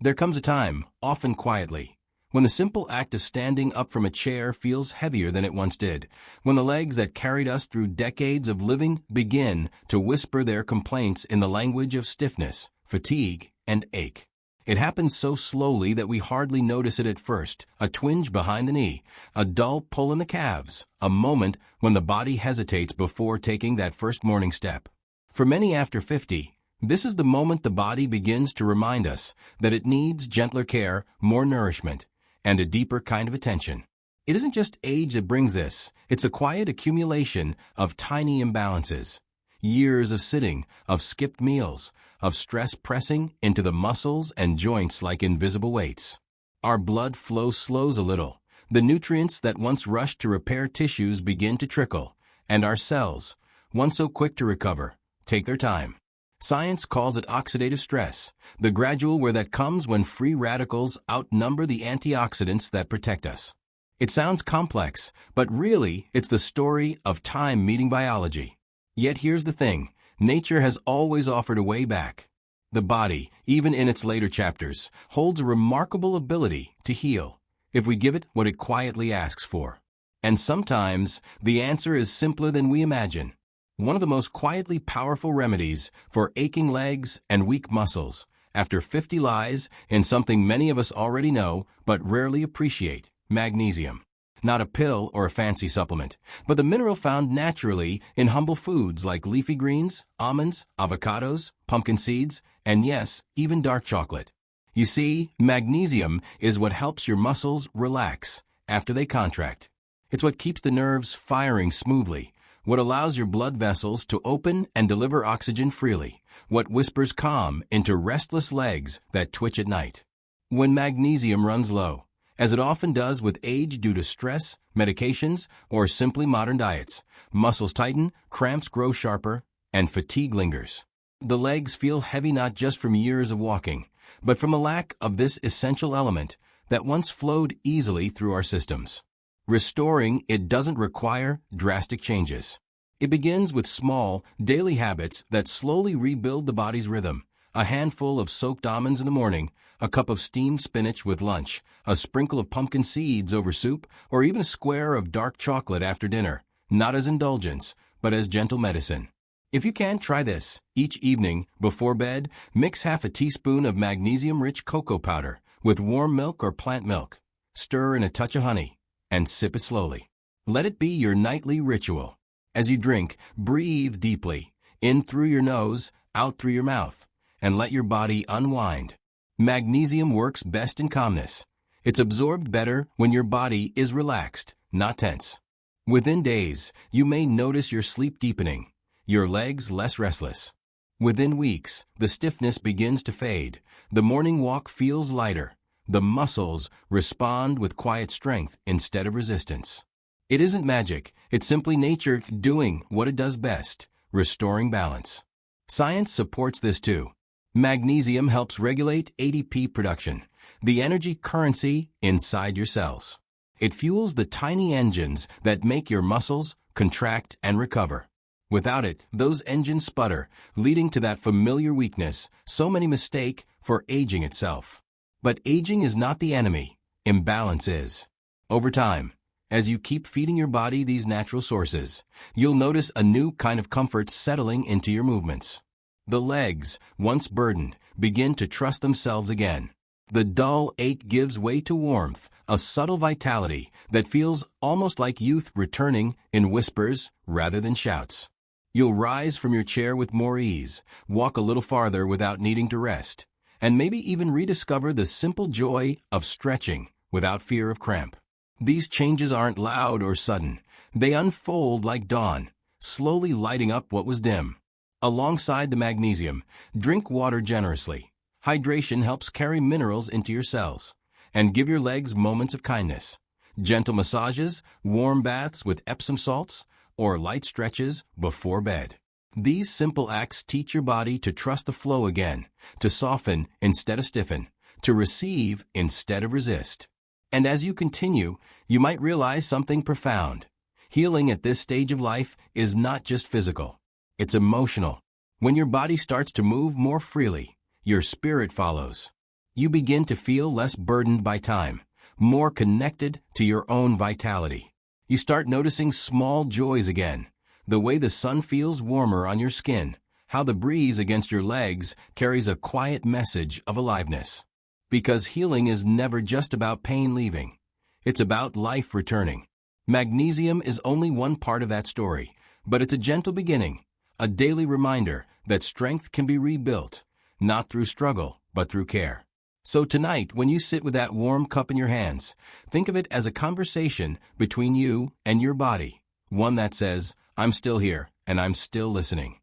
There comes a time, often quietly, when the simple act of standing up from a chair feels heavier than it once did, when the legs that carried us through decades of living begin to whisper their complaints in the language of stiffness, fatigue, and ache. It happens so slowly that we hardly notice it at first, a twinge behind the knee, a dull pull in the calves, a moment when the body hesitates before taking that first morning step. For many after 50, this is the moment the body begins to remind us that it needs gentler care, more nourishment, and a deeper kind of attention. It isn't just age that brings this, it's a quiet accumulation of tiny imbalances. Years of sitting, of skipped meals, of stress pressing into the muscles and joints like invisible weights. Our blood flow slows a little. The nutrients that once rushed to repair tissues begin to trickle, and our cells, once so quick to recover, take their time. Science calls it oxidative stress, the gradual wear that comes when free radicals outnumber the antioxidants that protect us. It sounds complex, but really it's the story of time meeting biology. Yet here's the thing, nature has always offered a way back. The body, even in its later chapters, holds a remarkable ability to heal, if we give it what it quietly asks for. And sometimes, the answer is simpler than we imagine. One of the most quietly powerful remedies for aching legs and weak muscles after 50 lies in something many of us already know but rarely appreciate: magnesium. Not a pill or a fancy supplement, but the mineral found naturally in humble foods like leafy greens, almonds, avocados, pumpkin seeds, and yes, even dark chocolate. You see, magnesium is what helps your muscles relax after they contract. It's what keeps the nerves firing smoothly, what allows your blood vessels to open and deliver oxygen freely, what whispers calm into restless legs that twitch at night. When magnesium runs low, as it often does with age due to stress, medications, or simply modern diets, muscles tighten, cramps grow sharper, and fatigue lingers. The legs feel heavy not just from years of walking, but from a lack of this essential element that once flowed easily through our systems. Restoring it doesn't require drastic changes. It begins with small, daily habits that slowly rebuild the body's rhythm. A handful of soaked almonds in the morning, a cup of steamed spinach with lunch, a sprinkle of pumpkin seeds over soup, or even a square of dark chocolate after dinner, not as indulgence, but as gentle medicine. If you can, try this. Each evening, before bed, mix half a teaspoon of magnesium-rich cocoa powder with warm milk or plant milk. Stir in a touch of honey, and sip it slowly. Let it be your nightly ritual. As you drink, breathe deeply, in through your nose, out through your mouth, and let your body unwind. Magnesium works best in calmness. It's absorbed better when your body is relaxed, not tense. Within days, you may notice your sleep deepening, your legs less restless. Within weeks, the stiffness begins to fade, the morning walk feels lighter, the muscles respond with quiet strength instead of resistance. It isn't magic, it's simply nature doing what it does best, restoring balance. Science supports this too. Magnesium helps regulate ATP production, the energy currency inside your cells. It fuels the tiny engines that make your muscles contract and recover. Without it, those engines sputter, leading to that familiar weakness so many mistake for aging itself. But aging is not the enemy, imbalance is. Over time, as you keep feeding your body these natural sources, you'll notice a new kind of comfort settling into your movements. The legs, once burdened, begin to trust themselves again. The dull ache gives way to warmth, a subtle vitality that feels almost like youth returning in whispers rather than shouts. You'll rise from your chair with more ease, walk a little farther without needing to rest, and maybe even rediscover the simple joy of stretching without fear of cramp. These changes aren't loud or sudden. They unfold like dawn, slowly lighting up what was dim. Alongside the magnesium, drink water generously. Hydration helps carry minerals into your cells. And give your legs moments of kindness. Gentle massages, warm baths with Epsom salts, or light stretches before bed. These simple acts teach your body to trust the flow again, to soften instead of stiffen, to receive instead of resist. And as you continue, you might realize something profound. Healing at this stage of life is not just physical. It's emotional. When your body starts to move more freely, your spirit follows. You begin to feel less burdened by time, more connected to your own vitality. You start noticing small joys again, the way the sun feels warmer on your skin, how the breeze against your legs carries a quiet message of aliveness. Because healing is never just about pain leaving. It's about life returning. Magnesium is only one part of that story, but it's a gentle beginning, a daily reminder that strength can be rebuilt, not through struggle, but through care. So tonight, when you sit with that warm cup in your hands, think of it as a conversation between you and your body, one that says, "I'm still here, and I'm still listening."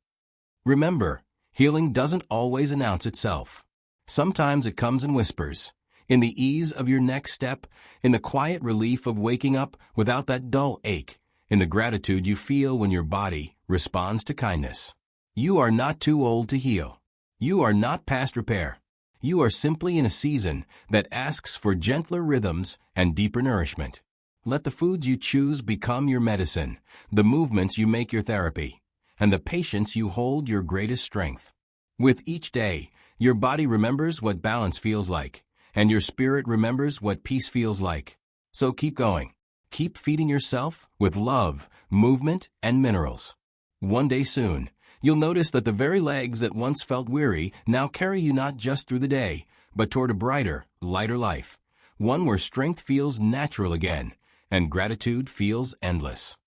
Remember, healing doesn't always announce itself. Sometimes it comes in whispers, in the ease of your next step, in the quiet relief of waking up without that dull ache, in the gratitude you feel when your body responds to kindness. You are not too old to heal. You are not past repair. You are simply in a season that asks for gentler rhythms and deeper nourishment. Let the foods you choose become your medicine, the movements you make your therapy, and the patience you hold your greatest strength. With each day, your body remembers what balance feels like, and your spirit remembers what peace feels like. So keep going. Keep feeding yourself with love, movement, and minerals. One day soon, you'll notice that the very legs that once felt weary now carry you not just through the day, but toward a brighter, lighter life, one where strength feels natural again, and gratitude feels endless.